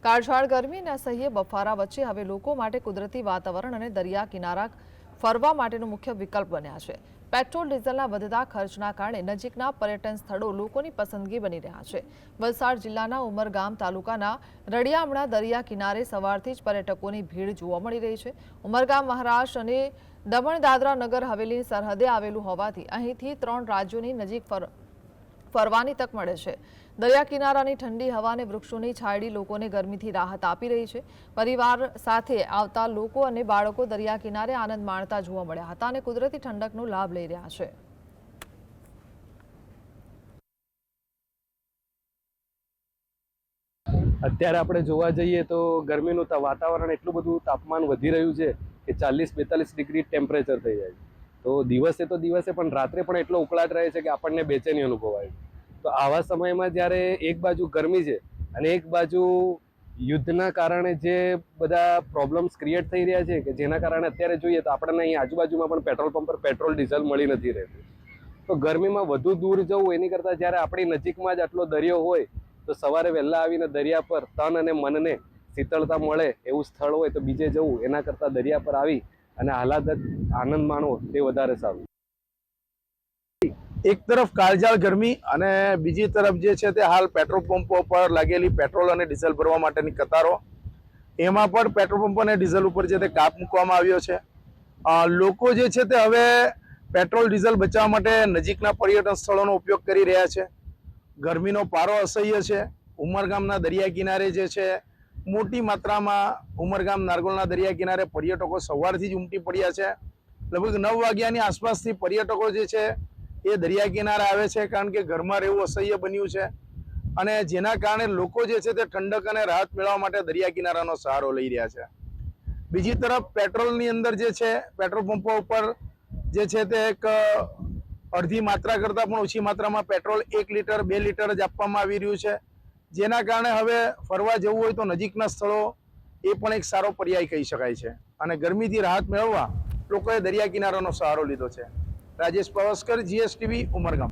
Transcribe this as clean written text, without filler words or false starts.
કાળઝાળ ગરમી અને અસહ્ય બફારા વચ્ચે હવે લોકો માટે કુદરતી વાતાવરણ અને દરિયા કિનારા ફરવા માટેનો મુખ્ય વિકલ્પ બન્યા છે। પેટ્રોલ ડીઝલના વધતા ખર્ચના કારણે નજીકના પર્યટન સ્થળો લોકોની પસંદગી બની રહ્યા છે। વલસાડ જિલ્લાના ઉમરગામ તાલુકાના રડિયામણા દરિયા કિનારે સવારથી જ પર્યટકોની ભીડ જોવા મળી રહી છે। ઉમરગામ મહારાષ્ટ્ર અને દમણ દાદરા નગર હવેલીની સરહદે આવેલું હોવાથી અહીંથી 3 રાજ્યોની નજીક ફરવાની તક મળે છે। દરિયા કિનારાની ઠંડી હવા અને વૃક્ષોની છાયડી લોકોને ગરમીથી રાહત આપી રહી છે। પરિવાર સાથે આવતા લોકો અને બાળકો દરિયા કિનારે આનંદ માણતા જોવા મળ્યા હતા અને કુદરતી ઠંડકનો લાભ લઈ રહ્યા છે। અત્યારે આપણે જોવા જઈએ તો ગરમીનું વાતાવરણ એટલું બધું તાપમાન વધી રહ્યું છે કે 40-42 ડિગ્રી ટેમ્પરેચર થઈ જાય છે। તો દિવસે પણ રાત્રે પણ એટલો ઉકળાટ રહે છે કે આપણને બેચેની અનુભવાય છે। તો આવા સમયમાં જ્યારે એક બાજુ ગરમી છે અને એક બાજુ યુદ્ધના કારણે જે બધા પ્રોબ્લેમ્સ ક્રિએટ થઈ રહ્યા છે કે જેના કારણે અત્યારે જોઈએ તો આપણને અહીં આજુબાજુમાં પણ પેટ્રોલ પંપ પર પેટ્રોલ ડીઝલ મળી નથી રહેતું। તો ગરમીમાં વધુ દૂર જવું એની કરતાં જ્યારે આપણી નજીકમાં જ આટલો દરિયો હોય તો સવારે વહેલા આવીને દરિયા પર તન અને મનને શીતળતા મળે એવું સ્થળ હોય તો બીજે જવું એના કરતાં દરિયા પર આવી અને આનંદ માણવો તે વધારે સારું। એક તરફ કાળઝાળ ગરમી અને બીજી તરફ જે છે તે હાલ પેટ્રોલ પંપો પર લાગેલી પેટ્રોલ અને ડીઝલ ભરવા માટેની કતારો, એમાં પણ પેટ્રોલ પંપ અને ડીઝલ ઉપર જે તે કાપ મૂકવામાં આવ્યો છે। લોકો જે છે તે હવે પેટ્રોલ ડીઝલ બચાવવા માટે નજીકના પર્યટન સ્થળોનો ઉપયોગ કરી રહ્યા છે। ગરમીનો પારો અસહ્ય છે। ઉમરગામના દરિયા કિનારે જે છે મોટી માત્રામાં ઉમરગામ નારગોલના દરિયા કિનારે પર્યટકો સવારથી જ ઉમટી પડ્યા છે। લગભગ 9 વાગ્યાની આસપાસથી પર્યટકો જે છે એ દરિયા કિનારે આવે છે, કારણ કે ઘરમાં રહેવું અસહ્ય બન્યું છે અને જેના કારણે લોકો જે છે તે ઠંડક અને રાહત મેળવવા માટે દરિયા કિનારાનો સહારો લઈ રહ્યા છે। બીજી તરફ પેટ્રોલની અંદર જે છે પેટ્રોલ પંપો ઉપર જે છે તે એક અડધી માત્રા કરતાં પણ ઓછી માત્રામાં પેટ્રોલ 1 લીટર 2 લીટર જ આપવામાં આવી રહ્યું છે, જેના કારણે હવે ફરવા જવું હોય તો નજીકના સ્થળો એ પણ એક સારો પર્યાય કહી શકાય છે અને ગરમીથી રાહત મેળવવા લોકોએ દરિયા કિનારાનો સહારો લીધો છે। રાજેશ પાવસ્કર, GSTV, ઉમરગામ।